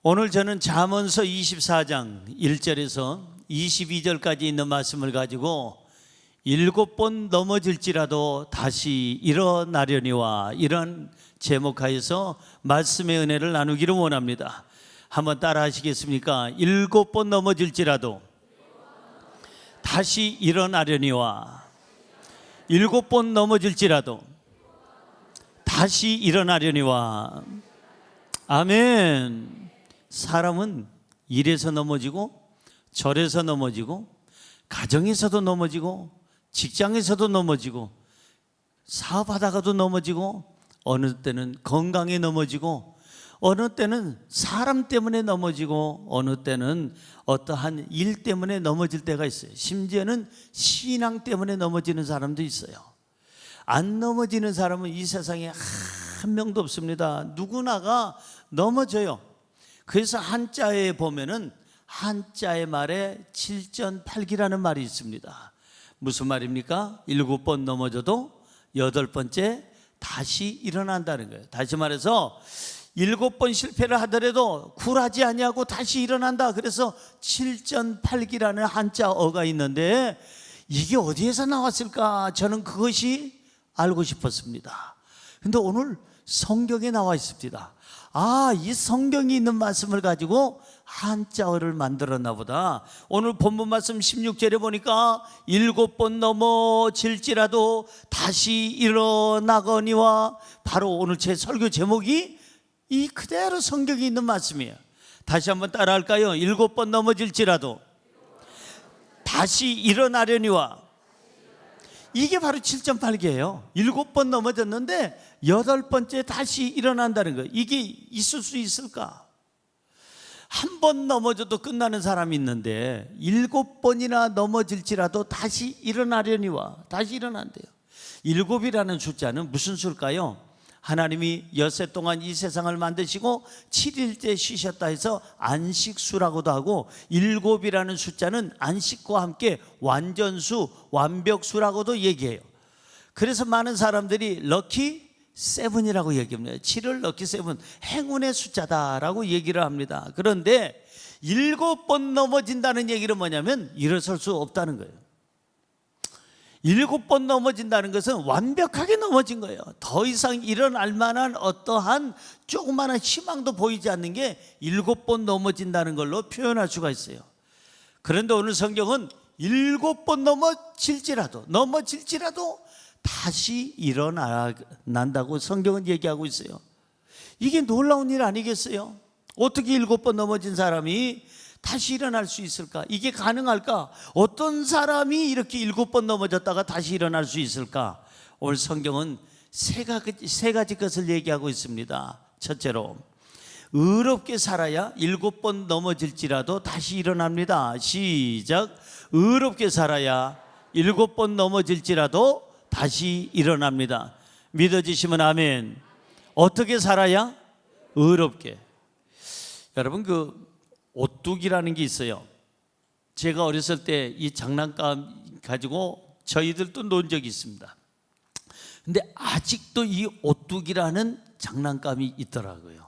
오늘 저는 잠언서 24장 1절에서 22절까지 있는 말씀을 가지고 7번 넘어질지라도 다시 일어나려니와 이런 제목하여서 말씀의 은혜를 나누기를 원합니다. 한번 따라 하시겠습니까? 7번 넘어질지라도 다시 일어나려니와 7번 넘어질지라도 다시 일어나려니와. 아멘. 사람은 일에서 넘어지고 절에서 넘어지고 가정에서도 넘어지고 직장에서도 넘어지고 사업하다가도 넘어지고 어느 때는 건강에 넘어지고 어느 때는 사람 때문에 넘어지고 어느 때는 어떠한 일 때문에 넘어질 때가 있어요. 심지어는 신앙 때문에 넘어지는 사람도 있어요. 안 넘어지는 사람은 이 세상에 한 명도 없습니다. 누구나가 넘어져요. 그래서 한자에 보면은 한자의 말에 7전8기라는 말이 있습니다. 무슨 말입니까? 7번 넘어져도 8번째 다시 일어난다는 거예요. 다시 말해서 7번 실패를 하더라도 굴하지 아니하고 다시 일어난다. 그래서 7전8기라는 한자어가 있는데 이게 어디에서 나왔을까? 저는 그것이 알고 싶었습니다. 근데 오늘 성경에 나와 있습니다. 이 성경이 있는 말씀을 가지고 한자어를 만들었나 보다. 오늘 본문 말씀 16절에 보니까 7번 넘어질지라도 다시 일어나거니와, 바로 오늘 제 설교 제목이 이 그대로 성경에 있는 말씀이에요. 다시 한번 따라 할까요? 7번 넘어질지라도 다시 일어나려니와. 이게 바로 7.8개예요 7번 넘어졌는데 8번째 다시 일어난다는 거예요. 이게 있을 수 있을까? 한 번 넘어져도 끝나는 사람이 있는데 7번이나 넘어질지라도 다시 일어나려니와. 다시 일어난대요. 7이라는 숫자는 무슨 수일까요? 하나님이 엿새 동안 이 세상을 만드시고 7일째 쉬셨다 해서 안식수라고도 하고, 7이라는 숫자는 안식과 함께 완전수, 완벽수라고도 얘기해요. 그래서 많은 사람들이 럭키 세븐이라고 얘기합니다. 7을 럭키 세븐, 행운의 숫자다라고 얘기를 합니다. 그런데 7번 넘어진다는 얘기는 뭐냐면 일어설 수 없다는 거예요. 7번 넘어진다는 것은 완벽하게 넘어진 거예요. 더 이상 일어날 만한 어떠한 조그마한 희망도 보이지 않는 게 7번 넘어진다는 걸로 표현할 수가 있어요. 그런데 오늘 성경은 7번 넘어질지라도 다시 일어난다고 성경은 얘기하고 있어요. 이게 놀라운 일 아니겠어요? 어떻게 7번 넘어진 사람이 다시 일어날 수 있을까? 이게 가능할까? 어떤 사람이 이렇게 7번 넘어졌다가 다시 일어날 수 있을까? 오늘 성경은 세 가지 것을 얘기하고 있습니다. 첫째로, 의롭게 살아야 7번 넘어질지라도 다시 일어납니다. 시작. 의롭게 살아야 7번 넘어질지라도 다시 일어납니다. 믿어지시면 아멘. 어떻게 살아야? 의롭게. 여러분, 오뚜기라는 게 있어요. 제가 어렸을 때 이 장난감 가지고 저희들도 논 적이 있습니다. 근데 아직도 이 오뚜기라는 장난감이 있더라고요.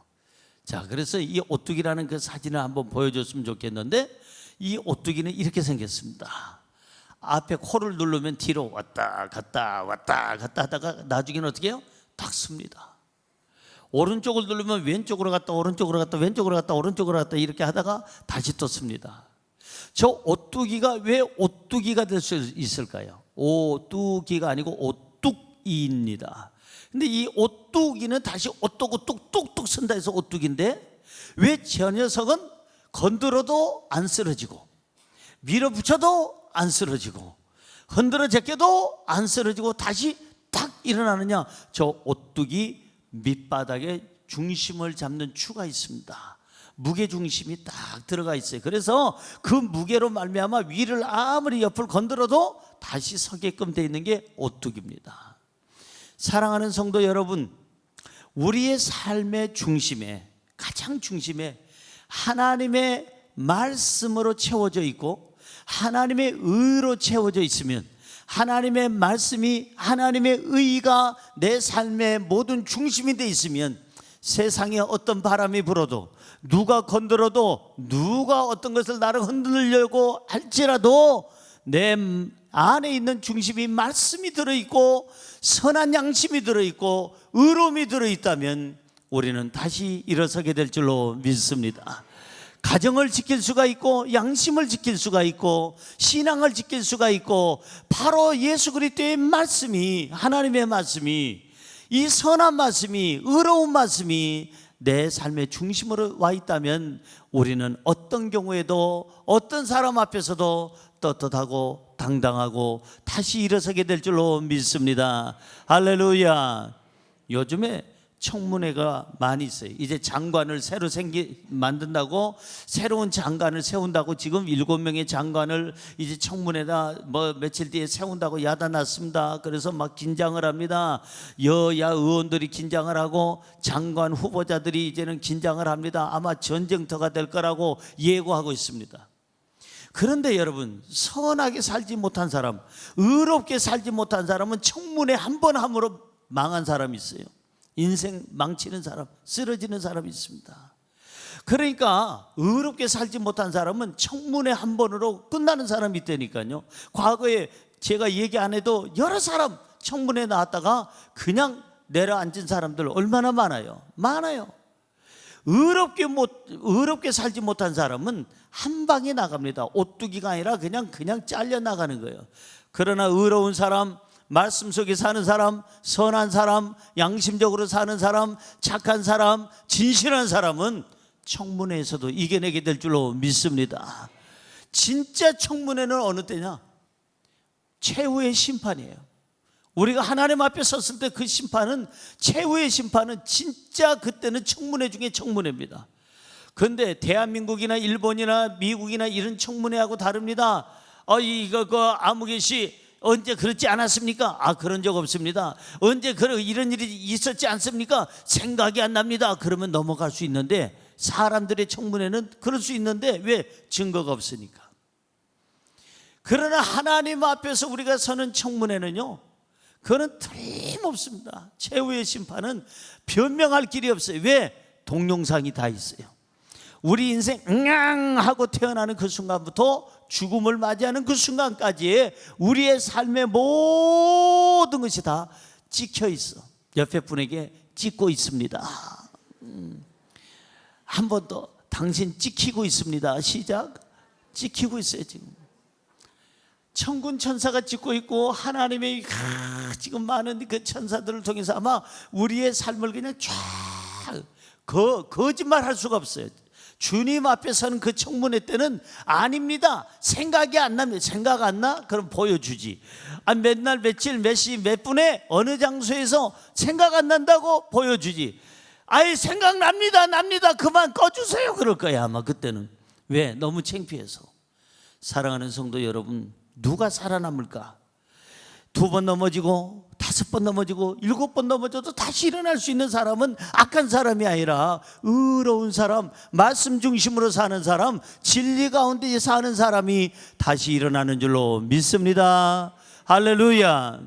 자, 그래서 이 오뚜기라는 그 사진을 한번 보여줬으면 좋겠는데, 이 오뚜기는 이렇게 생겼습니다. 앞에 코를 누르면 뒤로 왔다 갔다 하다가 나중에는 어떻게 해요? 딱 씁니다. 오른쪽을 누르면 왼쪽으로 갔다 오른쪽으로 갔다 왼쪽으로 갔다 오른쪽으로 갔다 이렇게 하다가 다시 또 씁니다. 저 오뚜기가 왜 오뚜기가 될 수 있을까요? 오뚜기가 아니고 오뚝이입니다. 근데 이 오뚜기는 다시 오뚝뚝뚝뚝 쓴다 해서 오뚜기인데, 왜 저 녀석은 건드려도 안 쓰러지고 밀어붙여도 안 쓰러지고 흔들어 제껴도 안 쓰러지고 다시 탁 일어나느냐? 저 오뚜기 밑바닥에 중심을 잡는 추가 있습니다. 무게 중심이 딱 들어가 있어요. 그래서 그 무게로 말미암아 위를 아무리 옆을 건드려도 다시 서게끔 되어 있는 게 오뚜기입니다. 사랑하는 성도 여러분, 우리의 삶의 중심에, 가장 중심에 하나님의 말씀으로 채워져 있고 하나님의 의로 채워져 있으면, 하나님의 말씀이, 하나님의 의가 내 삶의 모든 중심이 되어 있으면 세상에 어떤 바람이 불어도, 누가 건드려도, 누가 어떤 것을 나를 흔들려고 할지라도 내 안에 있는 중심이 말씀이 들어있고 선한 양심이 들어있고 의로움이 들어있다면 우리는 다시 일어서게 될 줄로 믿습니다. 가정을 지킬 수가 있고 양심을 지킬 수가 있고 신앙을 지킬 수가 있고, 바로 예수 그리스도의 말씀이, 하나님의 말씀이, 이 선한 말씀이, 의로운 말씀이 내 삶의 중심으로 와 있다면 우리는 어떤 경우에도 어떤 사람 앞에서도 떳떳하고 당당하고 다시 일어서게 될 줄로 믿습니다. 할렐루야. 요즘에 청문회가 많이 있어요. 이제 장관을 새로 만든다고, 새로운 장관을 세운다고, 지금 7명의 장관을 이제 청문회다 며칠 뒤에 세운다고 야단났습니다. 그래서 막 긴장을 합니다. 여야 의원들이 긴장을 하고 장관 후보자들이 이제는 긴장을 합니다. 아마 전쟁터가 될 거라고 예고하고 있습니다. 그런데 여러분, 선하게 살지 못한 사람, 의롭게 살지 못한 사람은 청문회 한 번 함으로 망한 사람이 있어요. 인생 망치는 사람, 쓰러지는 사람이 있습니다. 그러니까 의롭게 살지 못한 사람은 청문회 한 번으로 끝나는 사람이 있다니까요. 과거에 제가 얘기 안 해도 여러 사람 청문회 나왔다가 그냥 내려앉은 사람들 얼마나 많아요. 의롭게 살지 못한 사람은 한 방에 나갑니다. 오뚜기가 아니라 그냥 잘려 나가는 거예요. 그러나 의로운 사람, 말씀 속에 사는 사람, 선한 사람, 양심적으로 사는 사람, 착한 사람, 진실한 사람은 청문회에서도 이겨내게 될 줄로 믿습니다. 진짜 청문회는 어느 때냐? 최후의 심판이에요. 우리가 하나님 앞에 섰을 때 그 심판은, 최후의 심판은 진짜 그때는 청문회 중에 청문회입니다. 그런데 대한민국이나 일본이나 미국이나 이런 청문회하고 다릅니다. 아무개씨 언제 그렇지 않았습니까? 그런 적 없습니다. 언제 이런 일이 있었지 않습니까? 생각이 안 납니다. 그러면 넘어갈 수 있는데, 사람들의 청문회는 그럴 수 있는데 왜? 증거가 없으니까. 그러나 하나님 앞에서 우리가 서는 청문회는요, 그거는 틀림없습니다. 최후의 심판은 변명할 길이 없어요. 왜? 동영상이 다 있어요. 우리 인생 응앙 하고 태어나는 그 순간부터 죽음을 맞이하는 그 순간까지의 우리의 삶의 모든 것이 다 찍혀 있어. 옆에 분에게 찍고 있습니다. 한 번 더, 당신 찍히고 있습니다. 시작. 찍히고 있어요. 지금 천군 천사가 찍고 있고, 하나님의 지금 많은 그 천사들을 통해서 아마 우리의 삶을 그냥 쫙 거짓말 할 수가 없어요. 주님 앞에 서는 그 청문회 때는 아닙니다. 생각이 안 납니다. 생각 안 나? 그럼 보여주지. 몇 날, 며칠, 몇 시, 몇 분에 어느 장소에서 생각 안 난다고 보여주지. 생각납니다. 그만 꺼주세요. 그럴 거야 아마 그때는. 왜? 너무 창피해서. 사랑하는 성도 여러분, 누가 살아남을까? 2번 넘어지고 5번 넘어지고 7번 넘어져도 다시 일어날 수 있는 사람은 악한 사람이 아니라 의로운 사람, 말씀 중심으로 사는 사람, 진리 가운데 사는 사람이 다시 일어나는 줄로 믿습니다. 할렐루야.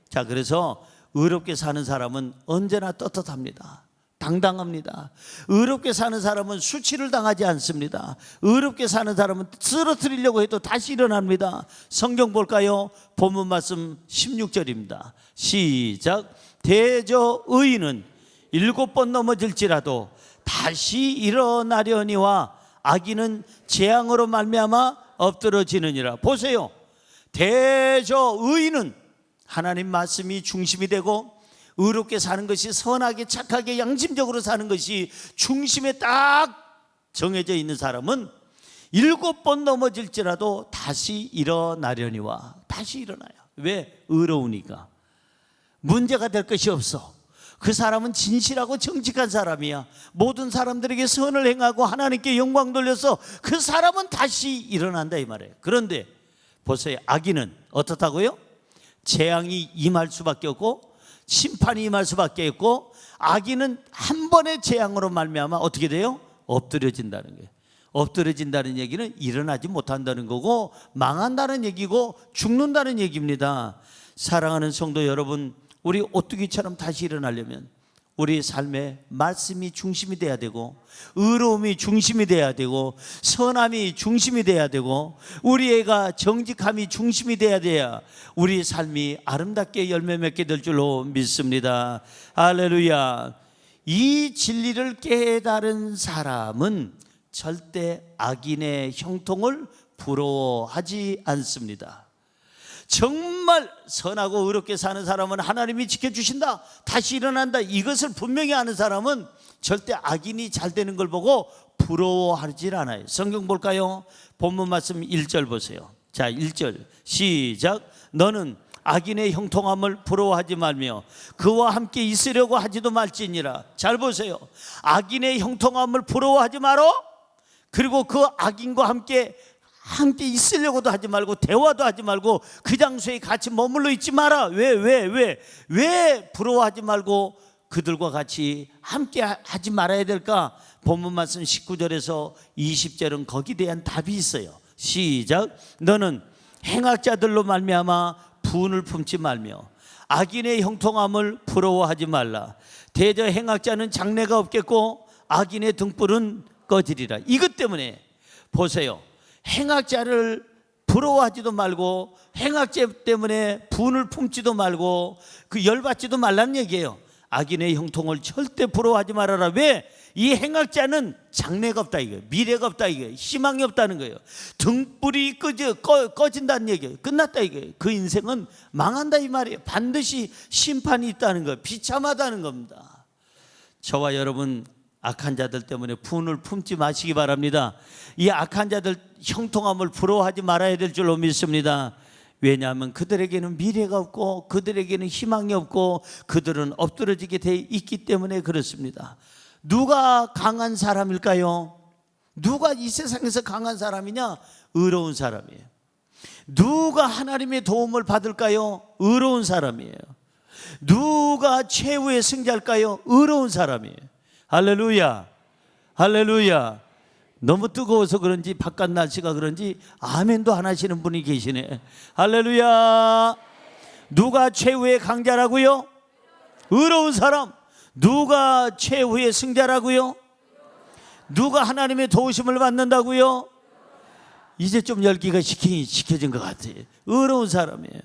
자, 그래서 의롭게 사는 사람은 언제나 떳떳합니다. 당당합니다. 의롭게 사는 사람은 수치를 당하지 않습니다. 의롭게 사는 사람은 쓰러뜨리려고 해도 다시 일어납니다. 성경 볼까요? 본문 말씀 16절입니다. 시작. 대저 의인은 7번 넘어질지라도 다시 일어나려니와 악인은 재앙으로 말미암아 엎드러지느니라. 보세요. 대저 의인은 하나님 말씀이 중심이 되고 의롭게 사는 것이, 선하게 착하게 양심적으로 사는 것이 중심에 딱 정해져 있는 사람은 7번 넘어질지라도 다시 일어나려니와. 다시 일어나요. 왜? 의로우니까. 문제가 될 것이 없어. 그 사람은 진실하고 정직한 사람이야. 모든 사람들에게 선을 행하고 하나님께 영광 돌려서 그 사람은 다시 일어난다 이 말이에요. 그런데 보세요. 악인은 어떻다고요? 재앙이 임할 수밖에 없고 심판이 임할 수밖에 없고, 악인은 한 번의 재앙으로 말미암아 어떻게 돼요? 엎드려진다는 거예요. 엎드려진다는 얘기는 일어나지 못한다는 거고, 망한다는 얘기고, 죽는다는 얘기입니다. 사랑하는 성도 여러분, 우리 오뚜기처럼 다시 일어나려면 우리 삶의 말씀이 중심이 돼야 되고, 의로움이 중심이 돼야 되고, 선함이 중심이 돼야 되고, 우리 애가 정직함이 중심이 돼야 우리 삶이 아름답게 열매 맺게 될 줄로 믿습니다. 할렐루야. 이 진리를 깨달은 사람은 절대 악인의 형통을 부러워하지 않습니다. 정말 선하고 의롭게 사는 사람은 하나님이 지켜주신다, 다시 일어난다, 이것을 분명히 아는 사람은 절대 악인이 잘 되는 걸 보고 부러워하지 않아요. 성경 볼까요? 본문 말씀 1절 보세요. 자, 1절 시작. 너는 악인의 형통함을 부러워하지 말며 그와 함께 있으려고 하지도 말지니라. 잘 보세요. 악인의 형통함을 부러워하지 마라. 그리고 그 악인과 함께 있으려고도 하지 말고, 대화도 하지 말고, 그 장소에 같이 머물러 있지 마라. 왜 부러워하지 말고 그들과 같이 함께 하지 말아야 될까? 본문 말씀 19절에서 20절은 거기에 대한 답이 있어요. 시작. 너는 행악자들로 말미암아 분을 품지 말며 악인의 형통함을 부러워하지 말라. 대저 행악자는 장래가 없겠고 악인의 등불은 꺼지리라. 이것 때문에 보세요. 행악자를 부러워하지도 말고, 행악자 때문에 분을 품지도 말고, 그 열받지도 말라는 얘기예요. 악인의 형통을 절대 부러워하지 말아라. 왜? 이 행악자는 장래가 없다 이거예요. 미래가 없다 이거예요. 희망이 없다는 거예요. 등불이 꺼진다는 얘기예요. 끝났다 이거예요. 그 인생은 망한다 이 말이에요. 반드시 심판이 있다는 거예요. 비참하다는 겁니다. 저와 여러분, 악한 자들 때문에 분을 품지 마시기 바랍니다. 이 악한 자들 형통함을 부러워하지 말아야 될 줄로 믿습니다. 왜냐하면 그들에게는 미래가 없고 그들에게는 희망이 없고 그들은 엎드러지게 돼 있기 때문에 그렇습니다. 누가 강한 사람일까요? 누가 이 세상에서 강한 사람이냐? 의로운 사람이에요. 누가 하나님의 도움을 받을까요? 의로운 사람이에요. 누가 최후의 승자일까요? 의로운 사람이에요. 할렐루야, 할렐루야. 너무 뜨거워서 그런지, 바깥 날씨가 그런지 아멘도 안 하시는 분이 계시네. 할렐루야. 누가 최후의 강자라고요? 의로운 사람. 누가 최후의 승자라고요? 누가 하나님의 도우심을 받는다고요? 이제 좀 열기가 식혀진 것 같아요. 의로운 사람이에요.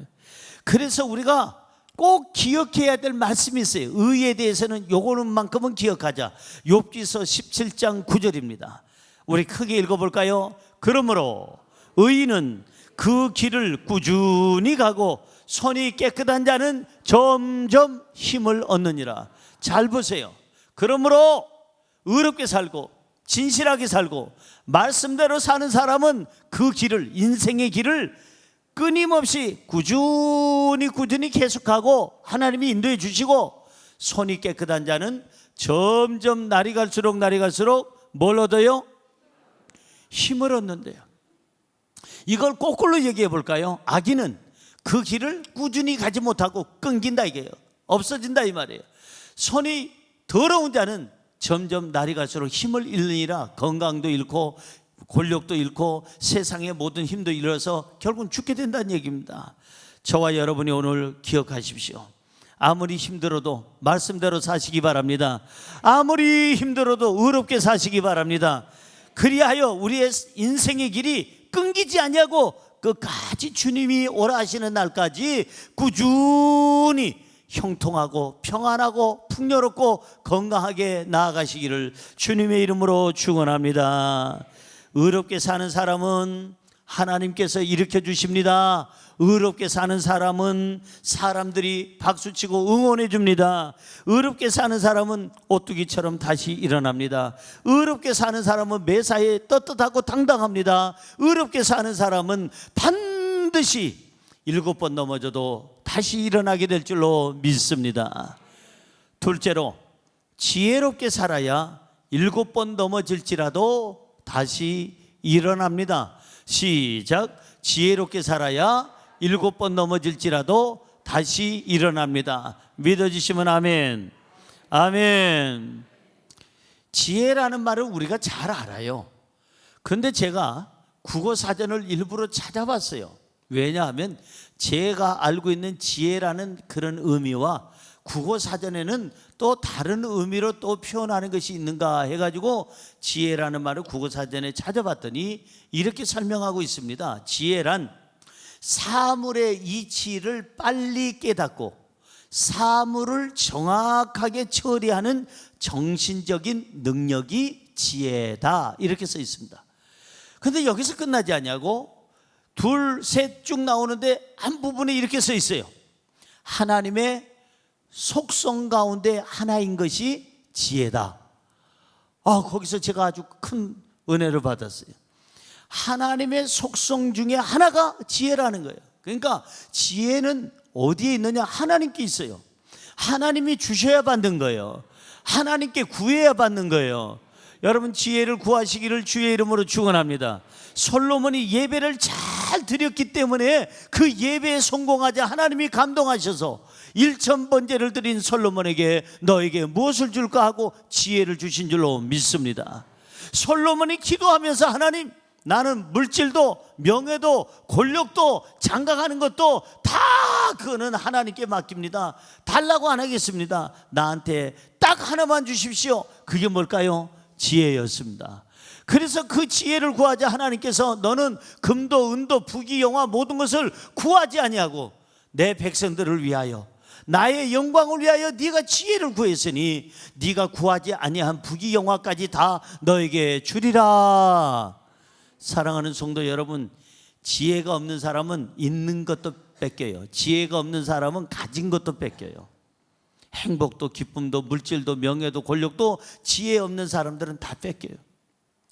그래서 우리가 꼭 기억해야 될 말씀이 있어요. 의에 대해서는 요거는만큼은 기억하자. 욥기서 17장 9절입니다. 우리 크게 읽어볼까요? 그러므로 의인은 그 길을 꾸준히 가고 손이 깨끗한 자는 점점 힘을 얻느니라. 잘 보세요. 그러므로 의롭게 살고 진실하게 살고 말씀대로 사는 사람은 그 길을, 인생의 길을 끊임없이 꾸준히 계속하고 하나님이 인도해 주시고, 손이 깨끗한 자는 점점 날이 갈수록 뭘 얻어요? 힘을 얻는데요. 이걸 거꾸로 얘기해 볼까요? 악인은 그 길을 꾸준히 가지 못하고 끊긴다 이게요. 없어진다 이 말이에요. 손이 더러운 자는 점점 날이 갈수록 힘을 잃으니라. 건강도 잃고 권력도 잃고 세상의 모든 힘도 잃어서 결국은 죽게 된다는 얘기입니다. 저와 여러분이 오늘 기억하십시오. 아무리 힘들어도 말씀대로 사시기 바랍니다. 아무리 힘들어도 의롭게 사시기 바랍니다. 그리하여 우리의 인생의 길이 끊기지 않냐고, 끝까지 주님이 오라 하시는 날까지 꾸준히 형통하고 평안하고 풍요롭고 건강하게 나아가시기를 주님의 이름으로 축원합니다. 의롭게 사는 사람은 하나님께서 일으켜 주십니다. 의롭게 사는 사람은 사람들이 박수치고 응원해 줍니다. 의롭게 사는 사람은 오뚜기처럼 다시 일어납니다. 의롭게 사는 사람은 매사에 떳떳하고 당당합니다. 의롭게 사는 사람은 반드시 7번 넘어져도 다시 일어나게 될 줄로 믿습니다. 둘째로, 지혜롭게 살아야 7번 넘어질지라도 다시 일어납니다. 시작. 지혜롭게 살아야 7번 넘어질지라도 다시 일어납니다. 믿어주시면 아멘. 아멘. 지혜라는 말을 우리가 잘 알아요. 그런데 제가 국어사전을 일부러 찾아봤어요. 왜냐하면 제가 알고 있는 지혜라는 그런 의미와 국어 사전에는 또 다른 의미로 또 표현하는 것이 있는가 해가지고 지혜라는 말을 국어 사전에 찾아봤더니 이렇게 설명하고 있습니다. 지혜란 사물의 이치를 빨리 깨닫고 사물을 정확하게 처리하는 정신적인 능력이 지혜다, 이렇게 써 있습니다. 근데 여기서 끝나지 않냐고, 둘, 셋 쭉 나오는데 한 부분에 이렇게 써 있어요. 하나님의 속성 가운데 하나인 것이 지혜다. 거기서 제가 아주 큰 은혜를 받았어요. 하나님의 속성 중에 하나가 지혜라는 거예요. 그러니까 지혜는 어디에 있느냐? 하나님께 있어요. 하나님이 주셔야 받는 거예요. 하나님께 구해야 받는 거예요. 여러분, 지혜를 구하시기를 주의 이름으로 축원합니다. 솔로몬이 예배를 잘 드렸기 때문에 그 예배에 성공하자 하나님이 감동하셔서 1000번제를 드린 솔로몬에게 너에게 무엇을 줄까 하고 지혜를 주신 줄로 믿습니다. 솔로몬이 기도하면서 하나님, 나는 물질도 명예도 권력도 장가가는 것도 다 그거는 하나님께 맡깁니다. 달라고 안 하겠습니다. 나한테 딱 하나만 주십시오. 그게 뭘까요? 지혜였습니다. 그래서 그 지혜를 구하자 하나님께서 너는 금도 은도 부귀영화 모든 것을 구하지 아니하고 내 백성들을 위하여 나의 영광을 위하여 네가 지혜를 구했으니 네가 구하지 아니한 부귀영화까지 다 너에게 주리라. 사랑하는 성도 여러분, 지혜가 없는 사람은 있는 것도 뺏겨요. 지혜가 없는 사람은 가진 것도 뺏겨요. 행복도 기쁨도 물질도 명예도 권력도 지혜 없는 사람들은 다 뺏겨요.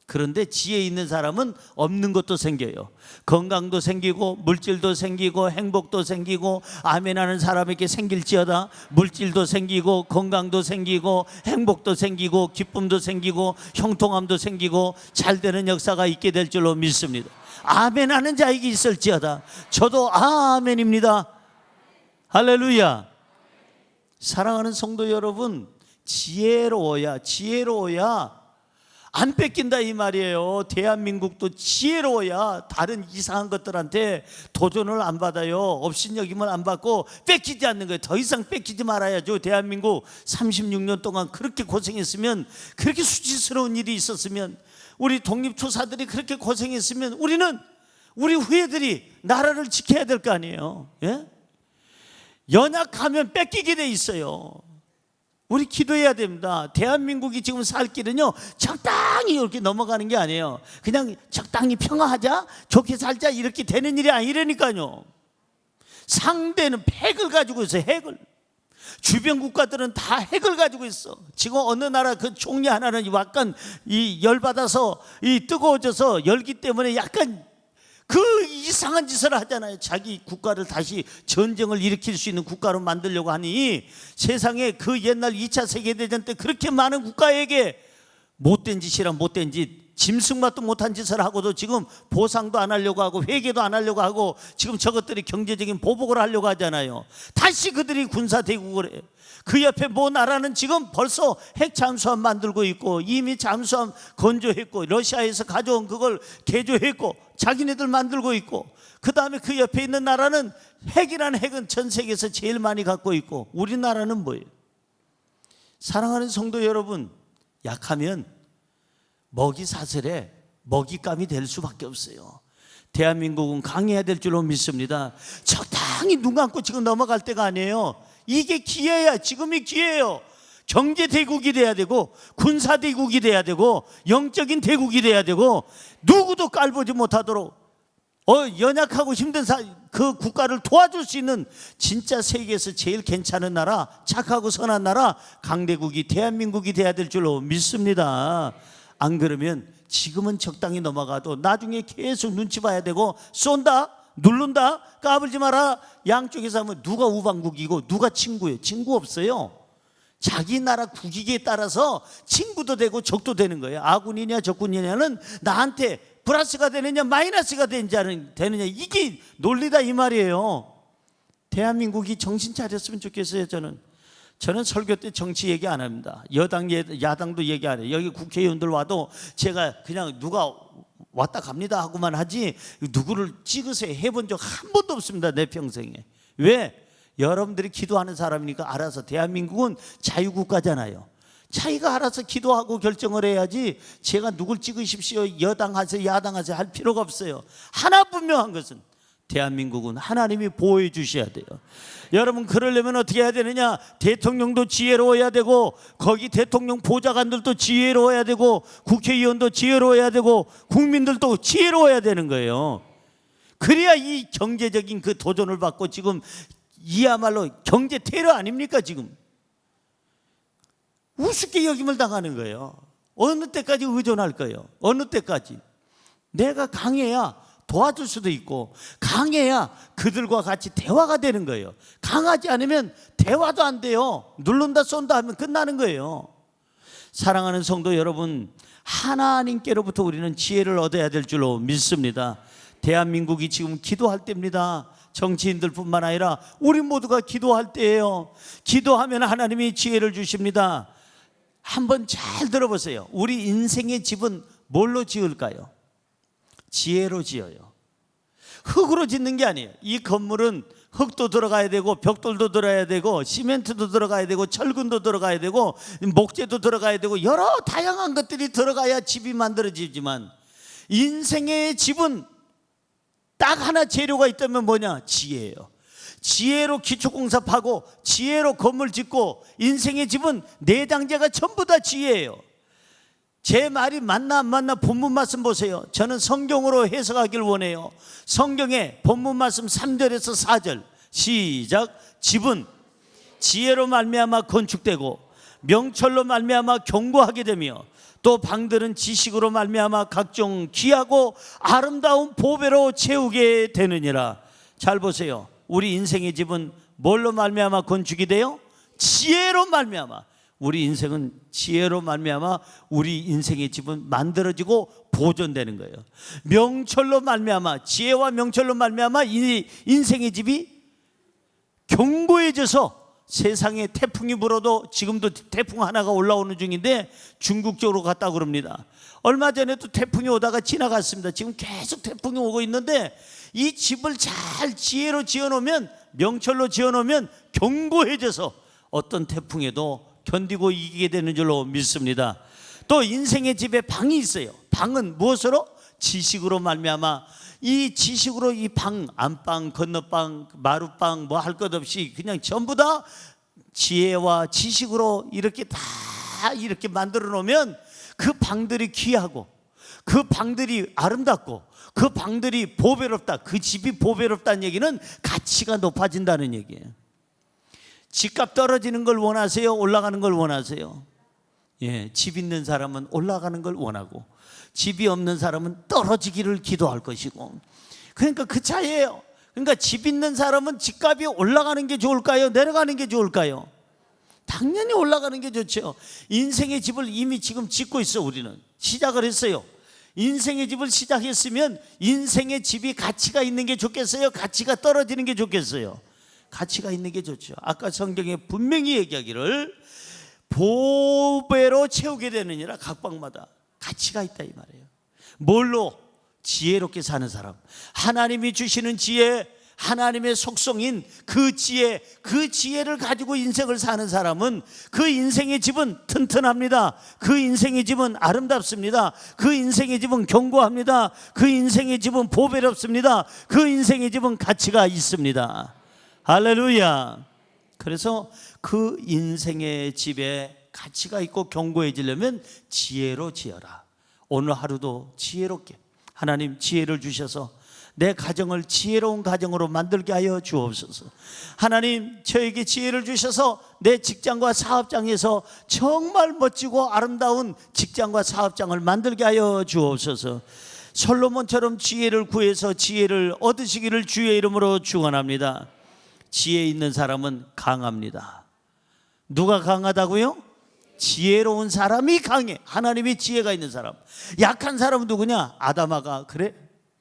그런데 지혜 있는 사람은 없는 것도 생겨요. 건강도 생기고 물질도 생기고 행복도 생기고, 아멘하는 사람에게 생길지어다. 물질도 생기고 건강도 생기고 행복도 생기고 기쁨도 생기고 형통함도 생기고 잘되는 역사가 있게 될 줄로 믿습니다. 아멘하는 자에게 있을지어다. 저도 아멘입니다. 할렐루야. 사랑하는 성도 여러분, 지혜로워야 안 뺏긴다 이 말이에요. 대한민국도 지혜로워야 다른 이상한 것들한테 도전을 안 받아요. 업신여김을 안 받고 뺏기지 않는 거예요. 더 이상 뺏기지 말아야죠. 대한민국 36년 동안 그렇게 고생했으면, 그렇게 수치스러운 일이 있었으면, 우리 독립투사들이 그렇게 고생했으면 우리 후예들이 나라를 지켜야 될 거 아니에요. 예? 연약하면 뺏기게 돼 있어요. 우리 기도해야 됩니다. 대한민국이 지금 살 길은요, 적당히 이렇게 넘어가는 게 아니에요. 그냥 적당히 평화하자, 좋게 살자, 이렇게 되는 일이 아니라니까요. 상대는 핵을 가지고 있어요. 핵을. 주변 국가들은 다 핵을 가지고 있어. 지금 어느 나라 그 총리 하나는 약간 이 열받아서 이 뜨거워져서 열기 때문에 약간 그 이상한 짓을 하잖아요. 자기 국가를 다시 전쟁을 일으킬 수 있는 국가로 만들려고 하니, 세상에 그 옛날 2차 세계대전 때 그렇게 많은 국가에게 못된 짓이란 못된 짓, 짐승맛도 못한 짓을 하고도 지금 보상도 안 하려고 하고 회개도 안 하려고 하고 지금 저것들이 경제적인 보복을 하려고 하잖아요. 다시 그들이 군사대국을 해요. 그 옆에 뭐 나라는 지금 벌써 핵 잠수함 만들고 있고, 이미 잠수함 건조했고, 러시아에서 가져온 그걸 개조했고 자기네들 만들고 있고, 그 다음에 그 옆에 있는 나라는 핵이라는 핵은 전 세계에서 제일 많이 갖고 있고, 우리나라는 뭐예요? 사랑하는 성도 여러분, 약하면 먹이 사슬에 먹잇감이 될 수밖에 없어요. 대한민국은 강해야 될 줄로 믿습니다. 적당히 눈 감고 지금 넘어갈 때가 아니에요. 이게 기회야. 지금이 기회예요. 경제 대국이 돼야 되고, 군사 대국이 돼야 되고, 영적인 대국이 돼야 되고, 누구도 깔보지 못하도록 연약하고 힘든 그 국가를 도와줄 수 있는 진짜 세계에서 제일 괜찮은 나라, 착하고 선한 나라, 강대국이 대한민국이 돼야 될 줄로 믿습니다. 안 그러면 지금은 적당히 넘어가도 나중에 계속 눈치 봐야 되고, 쏜다, 누른다, 까불지 마라. 양쪽에서 하면 누가 우방국이고 누가 친구예요? 친구 없어요. 자기 나라 국익에 따라서 친구도 되고 적도 되는 거예요. 아군이냐 적군이냐는 나한테 플러스가 되느냐 마이너스가 되느냐, 이게 논리다 이 말이에요. 대한민국이 정신 차렸으면 좋겠어요. 저는 설교 때 정치 얘기 안 합니다. 여당 야당도 얘기 안 해요. 여기 국회의원들 와도 제가 그냥 누가 왔다 갑니다 하고만 하지, 누구를 찍으세요 해본 적 한 번도 없습니다. 내 평생에. 왜? 여러분들이 기도하는 사람이니까 알아서, 대한민국은 자유국가잖아요. 자기가 알아서 기도하고 결정을 해야지 제가 누굴 찍으십시오, 여당하세요, 야당하세요 할 필요가 없어요. 하나 분명한 것은 대한민국은 하나님이 보호해 주셔야 돼요. 여러분, 그러려면 어떻게 해야 되느냐? 대통령도 지혜로워야 되고, 거기 대통령 보좌관들도 지혜로워야 되고, 국회의원도 지혜로워야 되고, 국민들도 지혜로워야 되는 거예요. 그래야 이 경제적인 그 도전을 받고, 지금 이야말로 경제 테러 아닙니까? 지금 우습게 여김을 당하는 거예요. 어느 때까지 의존할 거예요? 어느 때까지? 내가 강해야 도와줄 수도 있고, 강해야 그들과 같이 대화가 되는 거예요. 강하지 않으면 대화도 안 돼요. 누른다 쏜다 하면 끝나는 거예요. 사랑하는 성도 여러분, 하나님께로부터 우리는 지혜를 얻어야 될 줄로 믿습니다. 대한민국이 지금 기도할 때입니다. 정치인들 뿐만 아니라 우리 모두가 기도할 때예요. 기도하면 하나님이 지혜를 주십니다. 한번 잘 들어보세요. 우리 인생의 집은 뭘로 지을까요? 지혜로 지어요. 흙으로 짓는 게 아니에요. 이 건물은 흙도 들어가야 되고, 벽돌도 들어가야 되고, 시멘트도 들어가야 되고, 철근도 들어가야 되고, 목재도 들어가야 되고, 여러 다양한 것들이 들어가야 집이 만들어지지만, 인생의 집은 딱 하나 재료가 있다면 뭐냐? 지혜예요. 지혜로 기초공사 파고, 지혜로 건물 짓고, 인생의 집은 내장재가 전부 다 지혜예요. 제 말이 맞나 안 맞나 본문 말씀 보세요. 저는 성경으로 해석하길 원해요. 성경의 본문 말씀 3절에서 4절 시작. 집은 지혜로 말미암아 건축되고, 명철로 말미암아 견고하게 되며, 또 방들은 지식으로 말미암아 각종 귀하고 아름다운 보배로 채우게 되느니라. 잘 보세요. 우리 인생의 집은 뭘로 말미암아 건축이 돼요? 지혜로 말미암아. 우리 인생은 지혜로 말미암아 우리 인생의 집은 만들어지고 보존되는 거예요. 명철로 말미암아, 지혜와 명철로 말미암아 이 인생의 집이 견고해져서 세상에 태풍이 불어도, 지금도 태풍 하나가 올라오는 중인데 중국 쪽으로 갔다 그럽니다. 얼마 전에도 태풍이 오다가 지나갔습니다. 지금 계속 태풍이 오고 있는데, 이 집을 잘 지혜로 지어놓으면, 명철로 지어놓으면 견고해져서 어떤 태풍에도 견디고 이기게 되는 줄로 믿습니다. 또 인생의 집에 방이 있어요. 방은 무엇으로? 지식으로 말미암아. 이 지식으로 이 방, 안방, 건너방, 마룻방 뭐 할 것 없이 그냥 전부 다 지혜와 지식으로 이렇게 다 이렇게 만들어 놓으면 그 방들이 귀하고, 그 방들이 아름답고, 그 방들이 보배롭다. 그 집이 보배롭다는 얘기는 가치가 높아진다는 얘기예요. 집값 떨어지는 걸 원하세요? 올라가는 걸 원하세요? 예, 집 있는 사람은 올라가는 걸 원하고, 집이 없는 사람은 떨어지기를 기도할 것이고, 그러니까 그 차이예요. 그러니까 집 있는 사람은 집값이 올라가는 게 좋을까요? 내려가는 게 좋을까요? 당연히 올라가는 게 좋죠. 인생의 집을 이미 지금 짓고 있어. 우리는 시작을 했어요. 인생의 집을 시작했으면 인생의 집이 가치가 있는 게 좋겠어요? 가치가 떨어지는 게 좋겠어요? 가치가 있는 게 좋죠. 아까 성경에 분명히 얘기하기를 보배로 채우게 되느니라. 각 방마다 가치가 있다 이 말이에요. 뭘로? 지혜롭게 사는 사람, 하나님이 주시는 지혜, 하나님의 속성인 그 지혜, 그 지혜를 가지고 인생을 사는 사람은 그 인생의 집은 튼튼합니다. 그 인생의 집은 아름답습니다. 그 인생의 집은 견고합니다. 그 인생의 집은 보배롭습니다. 그 인생의 집은 가치가 있습니다. 할렐루야. 그래서 그 인생의 집에 가치가 있고 견고해지려면 지혜로 지어라. 오늘 하루도 지혜롭게 하나님 지혜를 주셔서 내 가정을 지혜로운 가정으로 만들게 하여 주옵소서. 하나님, 저에게 지혜를 주셔서 내 직장과 사업장에서 정말 멋지고 아름다운 직장과 사업장을 만들게 하여 주옵소서. 솔로몬처럼 지혜를 구해서 지혜를 얻으시기를 주의 이름으로 축원합니다. 지혜 있는 사람은 강합니다. 누가 강하다고요? 지혜로운 사람이 강해. 하나님의 지혜가 있는 사람. 약한 사람은 누구냐? 아담아가 그래?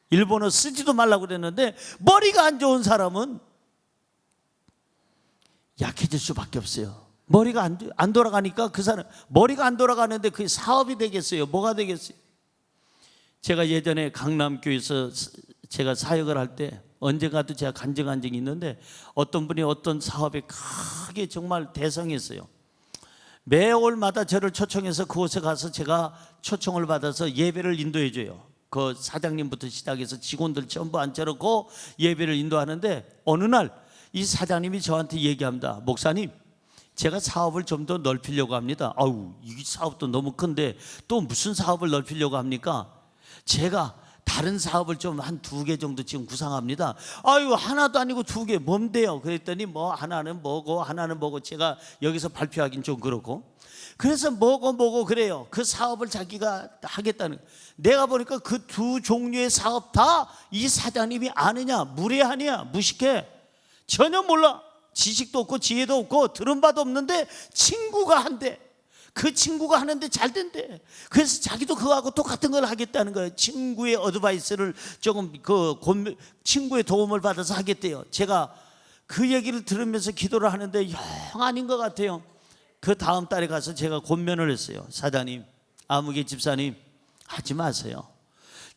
일본어 쓰지도 말라고 그랬는데 머리가 안 좋은 사람은 약해질 수밖에 없어요. 머리가 안 돌아가니까 그 사람 머리가 안 돌아가는데 그게 사업이 되겠어요? 뭐가 되겠어요? 제가 예전에 강남교에서 제가 사역을 할 때 언젠가도 제가 간증한 적이 있는데 어떤 분이 어떤 사업에 크게 정말 대성했어요. 매월마다 저를 초청해서 그곳에 가서 제가 초청을 받아서 예배를 인도해 줘요. 그 사장님부터 시작해서 직원들 전부 앉혀놓고 예배를 인도하는데 어느 날 이 사장님이 저한테 얘기합니다. 목사님, 제가 사업을 좀 더 넓히려고 합니다. 아우, 이 사업도 너무 큰데 또 무슨 사업을 넓히려고 합니까? 제가 다른 사업을 좀 한 2개 정도 지금 구상합니다. 아유, 하나도 아니고 2개 뭔데요? 그랬더니 뭐 하나는 뭐고 하나는 뭐고, 제가 여기서 발표하긴 좀 그렇고, 그래서 뭐고 그래요. 그 사업을 자기가 하겠다는. 내가 보니까 그 2 종류의 사업 다 이 사장님이 아느냐, 무례하냐, 무식해, 전혀 몰라. 지식도 없고 지혜도 없고 들은 바도 없는데 친구가 한대. 그 친구가 하는데 잘 된대. 그래서 자기도 그거하고 똑같은 걸 하겠다는 거예요. 친구의 어드바이스를 조금 친구의 도움을 받아서 하겠대요. 제가 그 얘기를 들으면서 기도를 하는데 영 아닌 것 같아요. 그 다음 달에 가서 제가 권면을 했어요. 사장님, 아무개 집사님, 하지 마세요.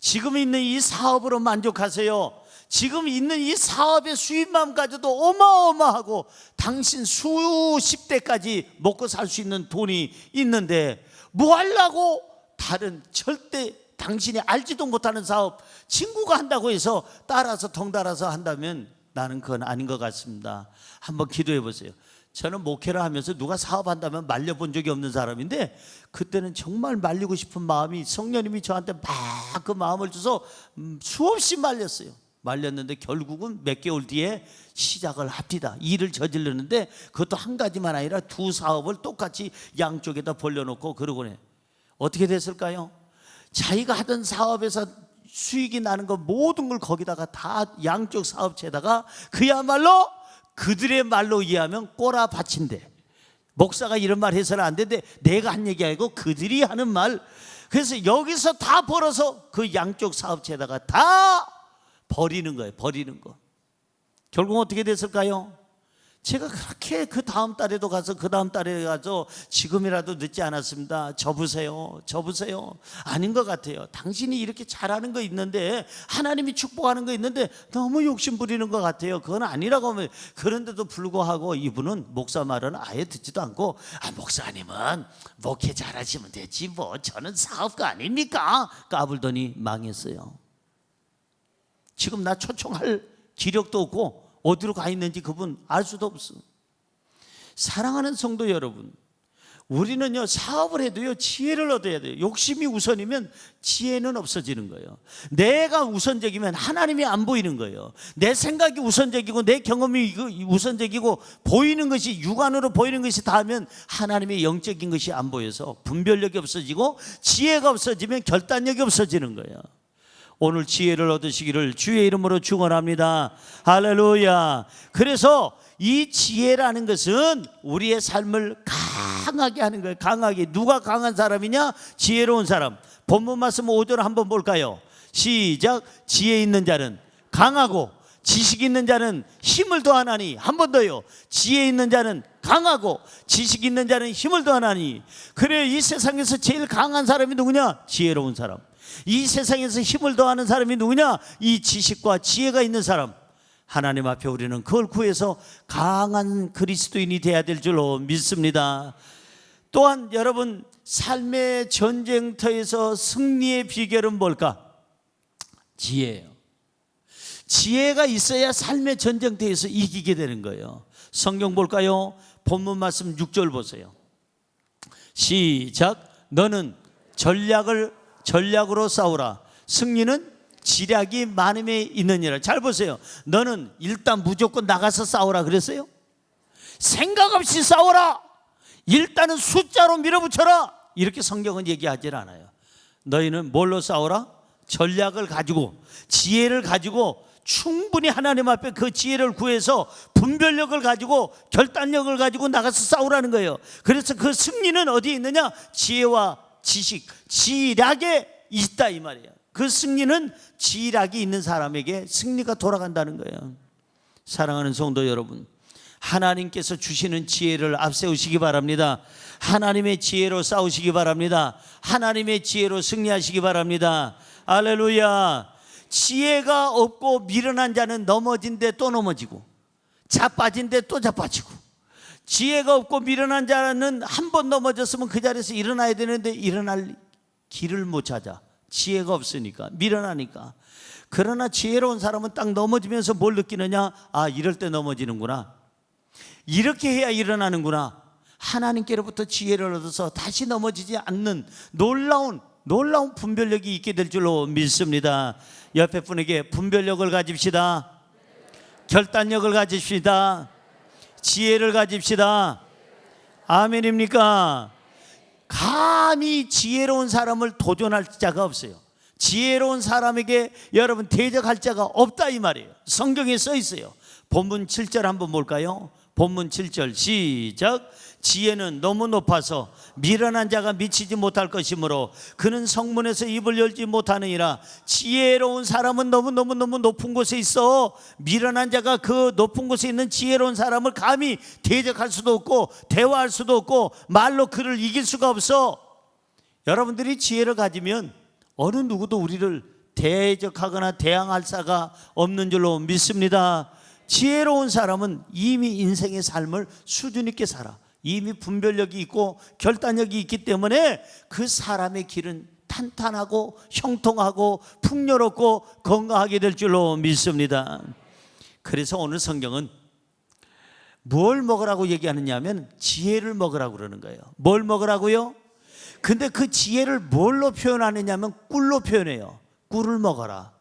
지금 있는 이 사업으로 만족하세요. 지금 있는 이 사업의 수입만 가져도 어마어마하고 당신 수십 대까지 먹고 살 수 있는 돈이 있는데 뭐 하려고 다른 절대 당신이 알지도 못하는 사업 친구가 한다고 해서 따라서 덩달아서 한다면 나는 그건 아닌 것 같습니다. 한번 기도해 보세요. 저는 목회를 하면서 누가 사업한다면 말려본 적이 없는 사람인데 그때는 정말 말리고 싶은 마음이, 성령님이 저한테 막 그 마음을 줘서 수없이 말렸어요. 말렸는데 결국은 몇 개월 뒤에 시작을 합니다. 일을 저지르는데 그것도 한 가지만 아니라 2 사업을 똑같이 양쪽에다 벌려놓고 그러곤 해. 어떻게 됐을까요? 자기가 하던 사업에서 수익이 나는 거 모든 걸 거기다가 다 양쪽 사업체에다가 그야말로 그들의 말로 이해하면 꼬라 바친대. 목사가 이런 말 해서는 안 되는데 내가 한 얘기 아니고 그들이 하는 말. 그래서 여기서 다 벌어서 그 양쪽 사업체에다가 다 버리는 거예요. 버리는 거. 결국 어떻게 됐을까요? 제가 그렇게 그 다음 달에도 가서 그 다음 달에 가서 지금이라도 늦지 않았습니다. 접으세요. 아닌 것 같아요. 당신이 이렇게 잘하는 거 있는데, 하나님이 축복하는 거 있는데 너무 욕심 부리는 것 같아요. 그건 아니라고 하면. 그런데도 불구하고 이분은 목사 말은 아예 듣지도 않고, 목사님은 목회 잘하시면 되지 뭐, 저는 사업가 아닙니까? 까불더니 망했어요. 지금 나 초청할 기력도 없고 어디로 가 있는지 그분 알 수도 없어. 사랑하는 성도 여러분, 우리는요 사업을 해도요 지혜를 얻어야 돼요. 욕심이 우선이면 지혜는 없어지는 거예요. 내가 우선적이면 하나님이 안 보이는 거예요. 내 생각이 우선적이고 내 경험이 우선적이고 보이는 것이, 육안으로 보이는 것이 다하면 하나님의 영적인 것이 안 보여서 분별력이 없어지고, 지혜가 없어지면 결단력이 없어지는 거예요. 오늘 지혜를 얻으시기를 주의 이름으로 축원합니다. 할렐루야. 그래서 이 지혜라는 것은 우리의 삶을 강하게 하는 거예요. 강하게. 누가 강한 사람이냐? 지혜로운 사람. 본문 말씀 5절 한번 볼까요? 시작. 지혜 있는 자는 강하고 지식 있는 자는 힘을 더하나니. 한 번 더요. 지혜 있는 자는 강하고 지식 있는 자는 힘을 더하나니. 그래, 이 세상에서 제일 강한 사람이 누구냐? 지혜로운 사람. 이 세상에서 힘을 더하는 사람이 누구냐? 이 지식과 지혜가 있는 사람. 하나님 앞에 우리는 그걸 구해서 강한 그리스도인이 되어야 될 줄로 믿습니다. 또한 여러분, 삶의 전쟁터에서 승리의 비결은 뭘까? 지혜예요. 지혜가 있어야 삶의 전쟁터에서 이기게 되는 거예요. 성경 볼까요? 본문 말씀 6절 보세요. 시작. 너는 전략으로 싸우라. 승리는 지략이 많음에 있느니라. 잘 보세요. 너는 일단 무조건 나가서 싸우라 그랬어요? 생각 없이 싸워라. 일단은 숫자로 밀어붙여라. 이렇게 성경은 얘기하지 않아요. 너희는 뭘로 싸우라? 전략을 가지고, 지혜를 가지고 충분히 하나님 앞에 그 지혜를 구해서 분별력을 가지고 결단력을 가지고 나가서 싸우라는 거예요. 그래서 그 승리는 어디에 있느냐? 지혜와 지식, 지략에 있다 이 말이에요. 그 승리는 지략이 있는 사람에게 승리가 돌아간다는 거예요. 사랑하는 성도 여러분, 하나님께서 주시는 지혜를 앞세우시기 바랍니다. 하나님의 지혜로 싸우시기 바랍니다. 하나님의 지혜로 승리하시기 바랍니다. 할렐루야. 지혜가 없고 미련한 자는 넘어진 데 또 넘어지고 자빠진 데 또 자빠지고, 지혜가 없고 미련한 자는 한 번 넘어졌으면 그 자리에서 일어나야 되는데 일어날 길을 못 찾아. 지혜가 없으니까, 미련하니까. 그러나 지혜로운 사람은 딱 넘어지면서 뭘 느끼느냐? 아, 이럴 때 넘어지는구나, 이렇게 해야 일어나는구나. 하나님께로부터 지혜를 얻어서 다시 넘어지지 않는 놀라운 분별력이 있게 될 줄로 믿습니다. 옆에 분에게 분별력을 가집시다. 결단력을 가집시다. 지혜를 가집시다. 아멘입니까? 감히 지혜로운 사람을 도전할 자가 없어요. 지혜로운 사람에게 여러분 대적할 자가 없다 이 말이에요. 성경에 써 있어요. 본문 7절 한번 볼까요? 본문 7절 시작. 지혜는 너무 높아서 미련한 자가 미치지 못할 것이므로 그는 성문에서 입을 열지 못하느니라. 지혜로운 사람은 너무 높은 곳에 있어 미련한 자가 그 높은 곳에 있는 지혜로운 사람을 감히 대적할 수도 없고 대화할 수도 없고 말로 그를 이길 수가 없어. 여러분들이 지혜를 가지면 어느 누구도 우리를 대적하거나 대항할 사가 없는 줄로 믿습니다. 지혜로운 사람은 이미 인생의 삶을 수준 있게 살아. 이미 분별력이 있고 결단력이 있기 때문에 그 사람의 길은 탄탄하고 형통하고 풍요롭고 건강하게 될 줄로 믿습니다. 그래서 오늘 성경은 뭘 먹으라고 얘기하느냐 하면 지혜를 먹으라고 그러는 거예요. 뭘 먹으라고요? 근데 그 지혜를 뭘로 표현하느냐 하면 꿀로 표현해요. 꿀을 먹어라.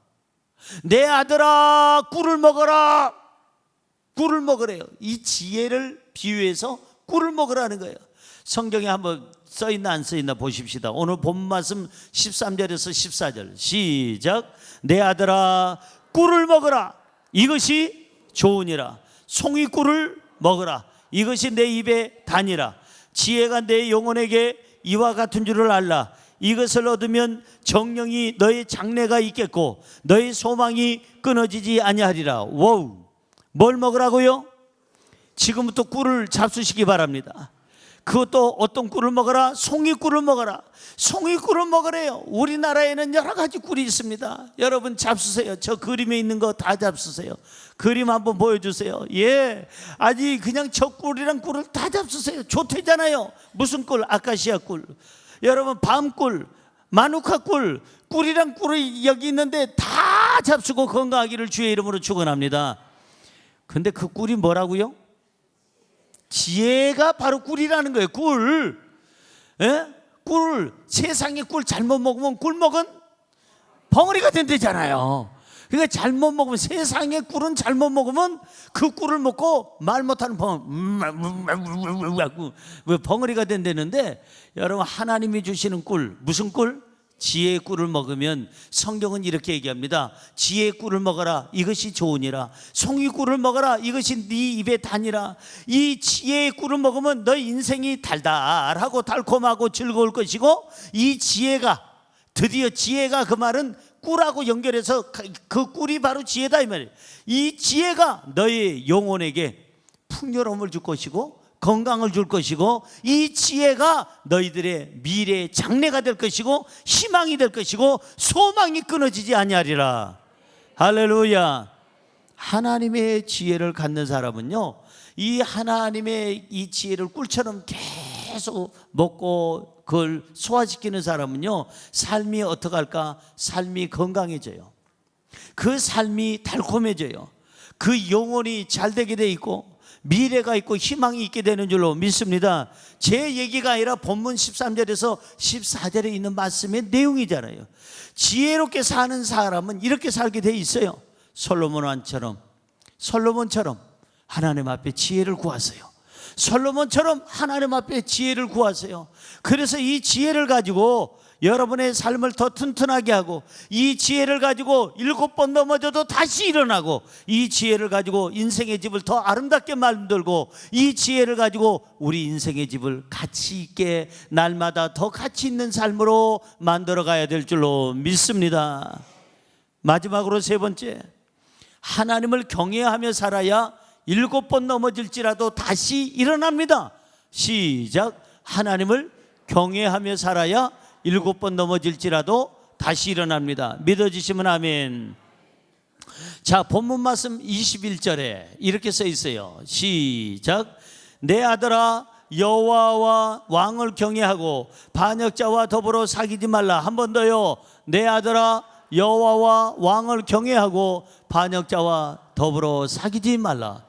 내 아들아, 꿀을 먹어라. 꿀을 먹으래요. 이 지혜를 비유해서 꿀을 먹으라는 거예요. 성경에 한번 써있나 안 써있나 보십시다. 오늘 본 말씀 13절에서 14절 시작. 내 아들아, 꿀을 먹어라. 이것이 좋으니라. 송이꿀을 먹어라. 이것이 내 입에 다니라. 지혜가 내 영혼에게 이와 같은 줄을 알라. 이것을 얻으면 정령이 너의 장래가 있겠고 너의 소망이 끊어지지 아니하리라. 와우. 뭘 먹으라고요? 지금부터 꿀을 잡수시기 바랍니다. 그것도 어떤 꿀을 먹어라? 송이꿀을 먹어라. 송이꿀을 먹으래요. 우리나라에는 여러 가지 꿀이 있습니다. 여러분 잡수세요. 저 그림에 있는 거 다 잡수세요. 그림 한번 보여주세요. 예, 아니 그냥 저 꿀이랑 꿀을 다 잡수세요. 좋대잖아요. 무슨 꿀? 아카시아 꿀. 여러분 밤꿀, 마누카 꿀, 꿀이랑 꿀이 여기 있는데 다 잡수고 건강하기를 주의 이름으로 축원합니다. 근데 그 꿀이 뭐라고요? 지혜가 바로 꿀이라는 거예요. 꿀. 예? 꿀. 세상에 꿀 잘못 먹으면 꿀 먹은 벙어리가 된대잖아요. 그러니까 잘못 먹으면, 세상에 꿀은 잘못 먹으면 그 꿀을 먹고 말 못하는 벙어리가 된다는데, 여러분 하나님이 주시는 꿀, 무슨 꿀? 지혜의 꿀을 먹으면 성경은 이렇게 얘기합니다. 지혜의 꿀을 먹어라. 이것이 좋으니라. 송이 꿀을 먹어라. 이것이 네 입에 다니라. 이 지혜의 꿀을 먹으면 너 인생이 달달하고 달콤하고 즐거울 것이고, 이 지혜가, 드디어 지혜가, 그 말은 꿀하고 연결해서 그 꿀이 바로 지혜다 이 말이에요. 이 지혜가 너의 영혼에게 풍요로움을 줄 것이고 건강을 줄 것이고, 이 지혜가 너희들의 미래의 장래가 될 것이고 희망이 될 것이고 소망이 끊어지지 아니하리라. 할렐루야. 하나님의 지혜를 갖는 사람은요, 이 하나님의 이 지혜를 꿀처럼 계속 먹고 그걸 소화시키는 사람은요, 삶이 어떻게 할까? 삶이 건강해져요. 그 삶이 달콤해져요. 그 영혼이 잘 되게 돼 있고 미래가 있고 희망이 있게 되는 줄로 믿습니다. 제 얘기가 아니라 본문 13절에서 14절에 있는 말씀의 내용이잖아요. 지혜롭게 사는 사람은 이렇게 살게 돼 있어요. 솔로몬처럼 하나님 앞에 지혜를 구하세요. 솔로몬처럼 하나님 앞에 지혜를 구하세요. 그래서 이 지혜를 가지고 여러분의 삶을 더 튼튼하게 하고, 이 지혜를 가지고 7번 넘어져도 다시 일어나고, 이 지혜를 가지고 인생의 집을 더 아름답게 만들고, 이 지혜를 가지고 우리 인생의 집을 가치 있게 날마다 더 가치 있는 삶으로 만들어 가야 될 줄로 믿습니다. 마지막으로 세 번째, 하나님을 경외하며 살아야 7번 넘어질지라도 다시 일어납니다. 시작. 하나님을 경외하며 살아야 7번 넘어질지라도 다시 일어납니다. 믿어지시면 아멘. 자, 본문 말씀 21절에 이렇게 써 있어요. 시작. 내 아들아, 여호와와 왕을 경외하고 반역자와 더불어 사귀지 말라. 한 번 더요. 내 아들아, 여호와와 왕을 경외하고 반역자와 더불어 사귀지 말라.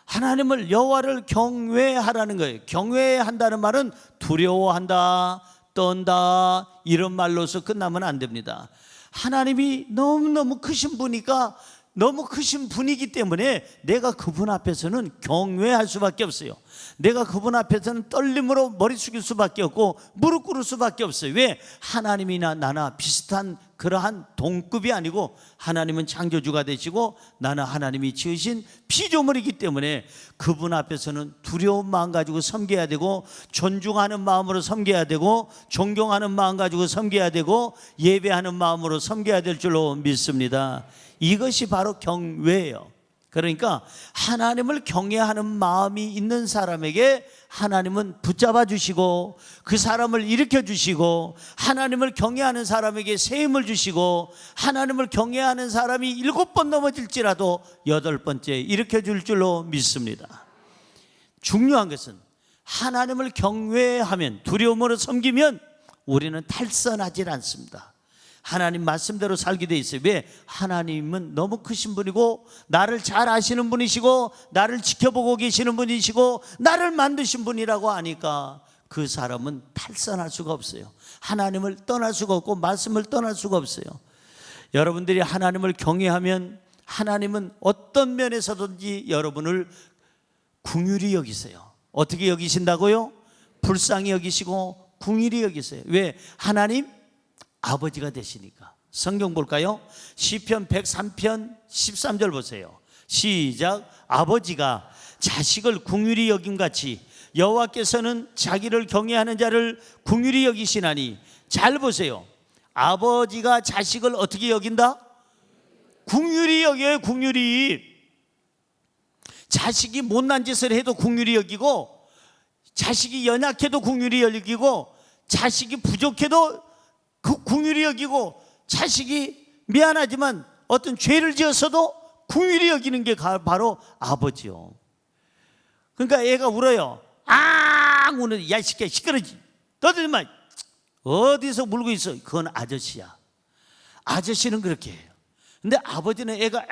하나님을, 여호와를 경외하라는 거예요. 경외한다는 말은 두려워한다, 떤다, 이런 말로서 끝나면 안 됩니다. 하나님이 너무너무 크신 분이니까, 너무 크신 분이기 때문에 내가 그분 앞에서는 경외할 수밖에 없어요. 내가 그분 앞에서는 떨림으로 머리 숙일 수밖에 없고 무릎 꿇을 수밖에 없어요. 왜? 하나님이나 나나 비슷한 그러한 동급이 아니고, 하나님은 창조주가 되시고 나는 하나님이 지으신 피조물이기 때문에 그분 앞에서는 두려운 마음 가지고 섬겨야 되고, 존중하는 마음으로 섬겨야 되고, 존경하는 마음 가지고 섬겨야 되고, 예배하는 마음으로 섬겨야 될 줄로 믿습니다. 이것이 바로 경외예요. 그러니까 하나님을 경외하는 마음이 있는 사람에게 하나님은 붙잡아 주시고, 그 사람을 일으켜 주시고, 하나님을 경외하는 사람에게 세임을 주시고, 하나님을 경외하는 사람이 7번 넘어질지라도 8번째 일으켜 줄 줄로 믿습니다. 중요한 것은 하나님을 경외하면, 두려움으로 섬기면 우리는 탈선하지 않습니다. 하나님 말씀대로 살게 돼 있어요. 왜? 하나님은 너무 크신 분이고, 나를 잘 아시는 분이시고, 나를 지켜보고 계시는 분이시고, 나를 만드신 분이라고 아니까 그 사람은 탈선할 수가 없어요. 하나님을 떠날 수가 없고 말씀을 떠날 수가 없어요. 여러분들이 하나님을 경외하면 하나님은 어떤 면에서든지 여러분을 긍휼히 여기세요. 어떻게 여기신다고요? 불쌍히 여기시고 긍휼히 여기세요. 왜? 하나님 아버지가 되시니까. 성경 볼까요? 시편 103편 13절 보세요. 시작. 아버지가 자식을 긍휼히 여김같이 여호와께서는 자기를 경외하는 자를 긍휼히 여기시나니. 잘 보세요. 아버지가 자식을 어떻게 여긴다? 긍휼히 여겨요. 긍휼히. 자식이 못난 짓을 해도 긍휼히 여기고, 자식이 연약해도 긍휼히 여기고, 자식이 부족해도 그 긍휼히 여기고, 자식이 미안하지만 어떤 죄를 지었어도 긍휼히 여기는 게 바로 아버지요. 그러니까 애가 울어요. 우는, 야, 시끄러, 시끄러지. 너들 마, 어디서 물고 있어? 그건 아저씨야. 아저씨는 그렇게 해요. 근데 아버지는 애가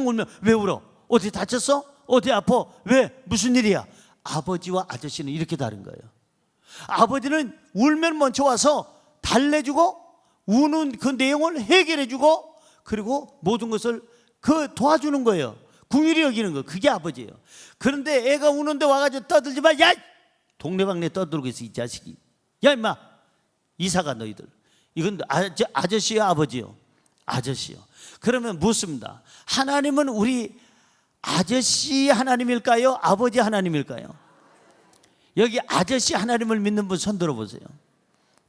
울면, 왜 울어? 어디 다쳤어? 어디 아파? 왜? 무슨 일이야? 아버지와 아저씨는 이렇게 다른 거예요. 아버지는 울면 먼저 와서 달래주고, 우는 그 내용을 해결해주고, 그리고 모든 것을 도와주는 거예요. 긍휼히 여기는 거. 그게 아버지예요. 그런데 애가 우는데 와가지고 떠들지 마. 야! 동네방네 떠들고 있어, 이 자식이. 야, 임마! 이사가 너희들. 이건 아저씨요, 아버지요? 아저씨요. 그러면 묻습니다. 하나님은 우리 아저씨 하나님일까요? 아버지 하나님일까요? 여기 아저씨 하나님을 믿는 분 손 들어보세요.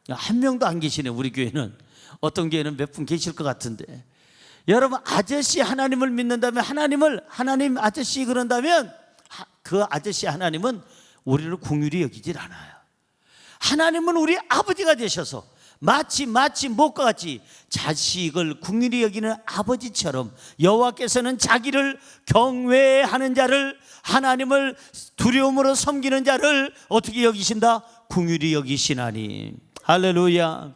한 명도 안 계시네. 우리 교회는. 어떤 교회는 몇 분 계실 것 같은데. 여러분, 아저씨 하나님을 믿는다면, 하나님 아저씨 그런다면, 그 아저씨 하나님은 우리를 긍휼히 여기질 않아요. 하나님은 우리 아버지가 되셔서 마치 목과 같이 자식을 긍휼히 여기는 아버지처럼, 여호와께서는 자기를 경외하는 자를, 하나님을 두려움으로 섬기는 자를 어떻게 여기신다? 긍휼히 여기시나니. 할렐루야.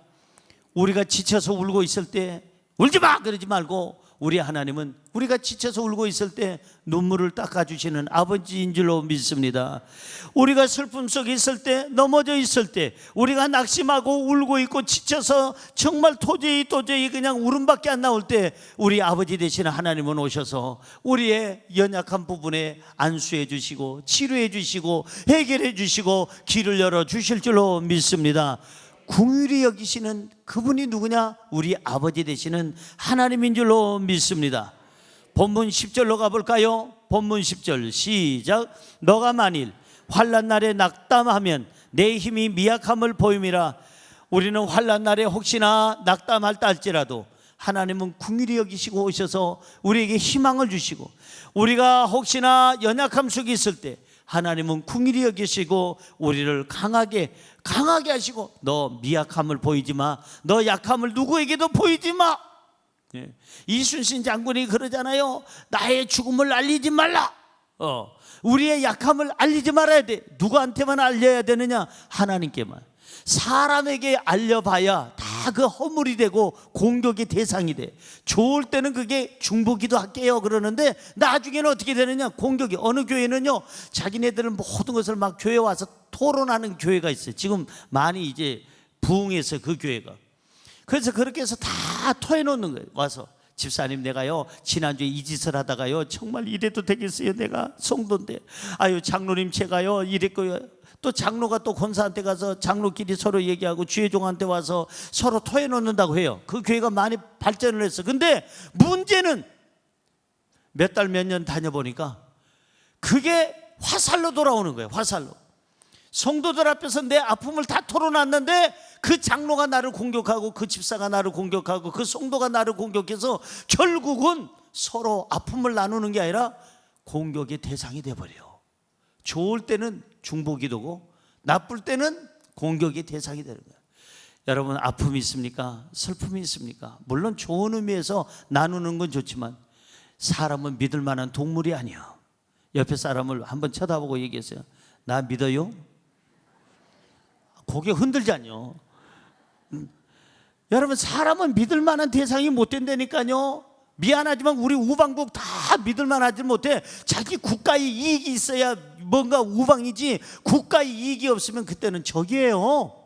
우리가 지쳐서 울고 있을 때 울지 마 그러지 말고, 우리 하나님은 우리가 지쳐서 울고 있을 때 눈물을 닦아주시는 아버지인 줄로 믿습니다. 우리가 슬픔 속에 있을 때, 넘어져 있을 때, 우리가 낙심하고 울고 있고 지쳐서 정말 도저히 그냥 울음밖에 안 나올 때, 우리 아버지 되시는 하나님은 오셔서 우리의 연약한 부분에 안수해 주시고 치료해 주시고 해결해 주시고 길을 열어 주실 줄로 믿습니다. 긍휼히 여기시는 그분이 누구냐? 우리 아버지 되시는 하나님인 줄로 믿습니다. 본문 10절로 가볼까요? 본문 10절 시작. 너가 만일 환난 날에 낙담하면 내 힘이 미약함을 보임이라. 우리는 환난 날에 혹시나 낙담할다 할지라도 하나님은 긍휼히 여기시고 오셔서 우리에게 희망을 주시고, 우리가 혹시나 연약함 속에 있을 때 하나님은 긍휼히 여기시고 우리를 강하게 하시고, 너 미약함을 보이지 마, 너 약함을 누구에게도 보이지 마. 이순신 장군이 그러잖아요. 나의 죽음을 알리지 말라. 우리의 약함을 알리지 말아야 돼. 누구한테만 알려야 되느냐? 하나님께만. 사람에게 알려봐야 다 그 허물이 되고 공격의 대상이 돼. 좋을 때는 그게 중보기도 할게요 그러는데 나중에는 어떻게 되느냐? 공격이. 어느 교회는요, 자기네들은 모든 것을 막 교회 와서 토론하는 교회가 있어요. 지금 많이 이제 부흥해서 그 교회가. 그래서 그렇게 해서 다 토해놓는 거예요. 와서 집사님, 내가요 지난주에 이 짓을 하다가요 정말 이래도 되겠어요? 내가 성도인데. 아유 장로님, 제가요 이랬고요. 또 장로가 또 권사한테 가서 장로끼리 서로 얘기하고 주회종한테 와서 서로 토해놓는다고 해요. 그 교회가 많이 발전을 했어. 근데 문제는 몇 달 몇 년 다녀보니까 그게 화살로 돌아오는 거예요. 화살로. 성도들 앞에서 내 아픔을 다 털어놨는데 그 장로가 나를 공격하고 그 집사가 나를 공격하고 그 성도가 나를 공격해서 결국은 서로 아픔을 나누는 게 아니라 공격의 대상이 돼버려. 좋을 때는 중보기도고 나쁠 때는 공격의 대상이 되는 거예요. 여러분, 아픔이 있습니까? 슬픔이 있습니까? 물론 좋은 의미에서 나누는 건 좋지만 사람은 믿을 만한 동물이 아니야. 옆에 사람을 한번 쳐다보고 얘기했어요. 나 믿어요? 고개 흔들잖요. 여러분, 사람은 믿을 만한 대상이 못 된다니까요. 미안하지만 우리 우방국 다 믿을 만하지 못해. 자기 국가의 이익이 있어야 뭔가 우방이지, 국가의 이익이 없으면 그때는 적이에요.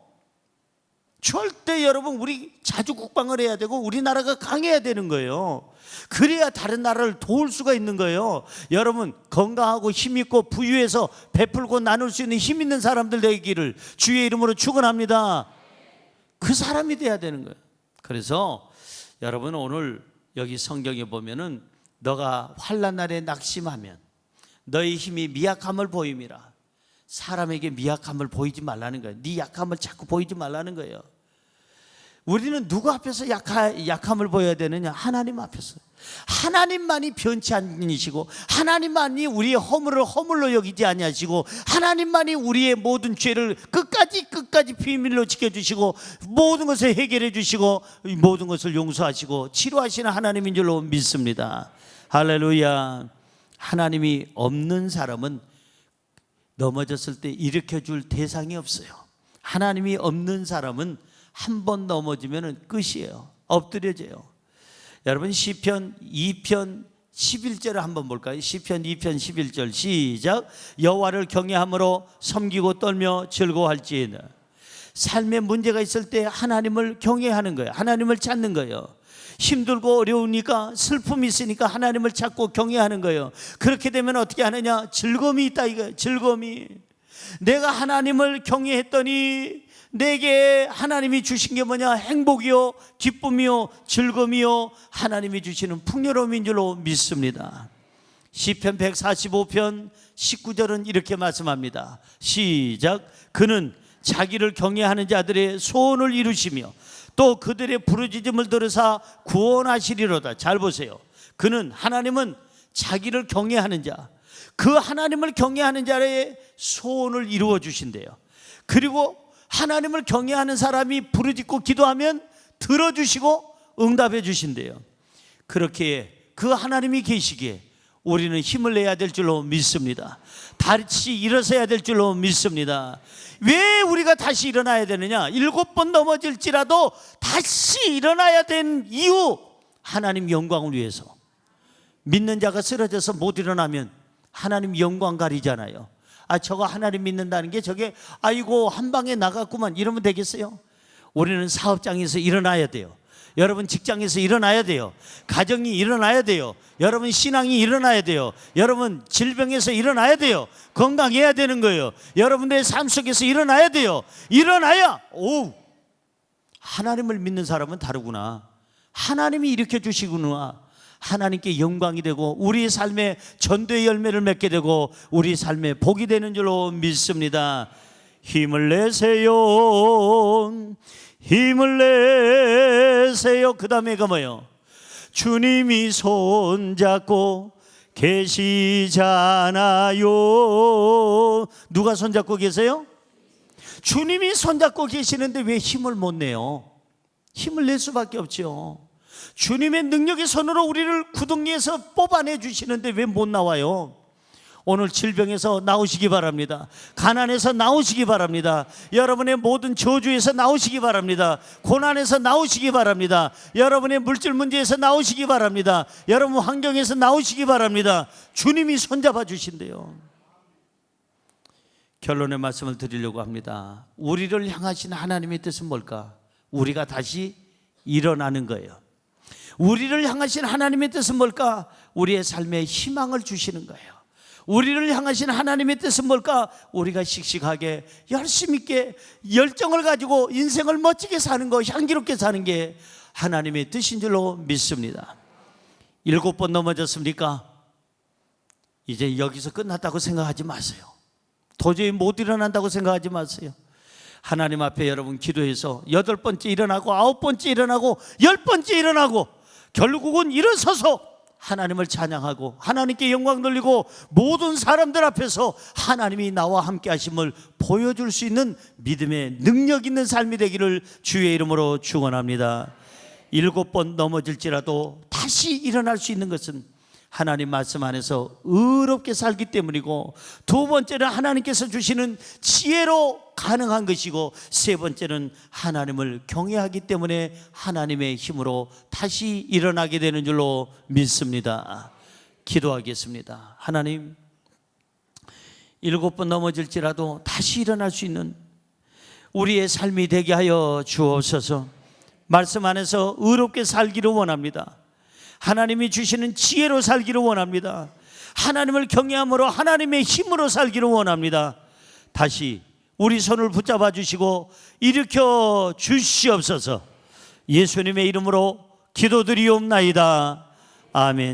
절대 여러분, 우리 자주 국방을 해야 되고 우리나라가 강해야 되는 거예요. 그래야 다른 나라를 도울 수가 있는 거예요. 여러분, 건강하고 힘있고 부유해서 베풀고 나눌 수 있는 힘 있는 사람들 되기를 주의 이름으로 축원합니다. 그 사람이 돼야 되는 거예요. 그래서 여러분, 오늘 여기 성경에 보면은 너가 환난 날에 낙심하면 너의 힘이 미약함을 보임이라. 사람에게 미약함을 보이지 말라는 거예요. 네 약함을 자꾸 보이지 말라는 거예요. 우리는 누구 앞에서 약함을 보여야 되느냐? 하나님 앞에서. 하나님만이 변치 않으시고 하나님만이 우리의 허물을 허물로 여기지 아니하시고 하나님만이 우리의 모든 죄를 끝까지 비밀로 지켜주시고 모든 것을 해결해 주시고 모든 것을 용서하시고 치료하시는 하나님인 줄로 믿습니다. 할렐루야. 하나님이 없는 사람은 넘어졌을 때 일으켜줄 대상이 없어요. 하나님이 없는 사람은 한 번 넘어지면 끝이에요. 엎드려져요. 여러분, 시편 2편 11절을 한번 볼까요? 시편 2편 11절 시작. 여호와를 경외함으로 섬기고 떨며 즐거워할지어다. 삶에 문제가 있을 때 하나님을 경외하는 거예요. 하나님을 찾는 거예요. 힘들고 어려우니까, 슬픔이 있으니까 하나님을 찾고 경외하는 거예요. 그렇게 되면 어떻게 하느냐? 즐거움이 있다 이거예요. 즐거움이. 내가 하나님을 경외했더니 내게 하나님이 주신 게 뭐냐? 행복이요, 기쁨이요, 즐거움이요, 하나님이 주시는 풍요로움인 줄로 믿습니다. 시편 145편 19절은 이렇게 말씀합니다. 시작. 그는 자기를 경외하는 자들의 소원을 이루시며 또 그들의 부르짖음을 들으사 구원하시리로다. 잘 보세요. 그는, 하나님은 자기를 경외하는 자, 그 하나님을 경외하는 자의 소원을 이루어 주신대요. 그리고 하나님을 경외하는 사람이 부르짖고 기도하면 들어주시고 응답해 주신대요. 그렇게 그 하나님이 계시기에 우리는 힘을 내야 될 줄로 믿습니다. 다시 일어서야 될 줄로 믿습니다. 왜 우리가 다시 일어나야 되느냐? 7번 넘어질지라도 다시 일어나야 된 이유, 하나님 영광을 위해서. 믿는 자가 쓰러져서 못 일어나면 하나님 영광 가리잖아요. 저거 하나님 믿는다는 게 저게 아이고 한 방에 나갔구만 이러면 되겠어요? 우리는 사업장에서 일어나야 돼요. 여러분 직장에서 일어나야 돼요. 가정이 일어나야 돼요. 여러분 신앙이 일어나야 돼요. 여러분 질병에서 일어나야 돼요. 건강해야 되는 거예요. 여러분들의 삶 속에서 일어나야 돼요. 일어나야 하나님을 믿는 사람은 다르구나. 하나님이 일으켜 주시구나. 하나님께 영광이 되고 우리 삶에 전도의 열매를 맺게 되고 우리 삶에 복이 되는 줄로 믿습니다. 힘을 내세요. 힘을 내세요. 그 다음에가 뭐예요? 주님이 손잡고 계시잖아요. 누가 손잡고 계세요? 주님이 손잡고 계시는데 왜 힘을 못 내요? 힘을 낼 수밖에 없죠. 주님의 능력의 손으로 우리를 구덩이에서 뽑아내 주시는데 왜 못 나와요? 오늘 질병에서 나오시기 바랍니다. 가난에서 나오시기 바랍니다. 여러분의 모든 저주에서 나오시기 바랍니다. 고난에서 나오시기 바랍니다. 여러분의 물질 문제에서 나오시기 바랍니다. 여러분 환경에서 나오시기 바랍니다. 주님이 손잡아 주신대요. 결론의 말씀을 드리려고 합니다. 우리를 향하신 하나님의 뜻은 뭘까? 우리가 다시 일어나는 거예요. 우리를 향하신 하나님의 뜻은 뭘까? 우리의 삶에 희망을 주시는 거예요. 우리를 향하신 하나님의 뜻은 뭘까? 우리가 씩씩하게 열심 있게 열정을 가지고 인생을 멋지게 사는 거, 향기롭게 사는 게 하나님의 뜻인 줄로 믿습니다. 7번 넘어졌습니까? 이제 여기서 끝났다고 생각하지 마세요. 도저히 못 일어난다고 생각하지 마세요. 하나님 앞에 여러분 기도해서 8번째 일어나고 9번째 일어나고 10번째 일어나고 결국은 일어서서 하나님을 찬양하고 하나님께 영광 돌리고 모든 사람들 앞에서 하나님이 나와 함께 하심을 보여줄 수 있는 믿음의 능력 있는 삶이 되기를 주의 이름으로 축원합니다. 7번 넘어질지라도 다시 일어날 수 있는 것은 하나님 말씀 안에서 의롭게 살기 때문이고, 2번째는 하나님께서 주시는 지혜로 가능한 것이고, 3번째는 하나님을 경외하기 때문에 하나님의 힘으로 다시 일어나게 되는 줄로 믿습니다. 기도하겠습니다. 하나님, 7번 넘어질지라도 다시 일어날 수 있는 우리의 삶이 되게 하여 주옵소서. 말씀 안에서 의롭게 살기를 원합니다. 하나님이 주시는 지혜로 살기를 원합니다. 하나님을 경외함으로 하나님의 힘으로 살기를 원합니다. 다시 우리 손을 붙잡아 주시고 일으켜 주시옵소서. 예수님의 이름으로 기도드리옵나이다. 아멘.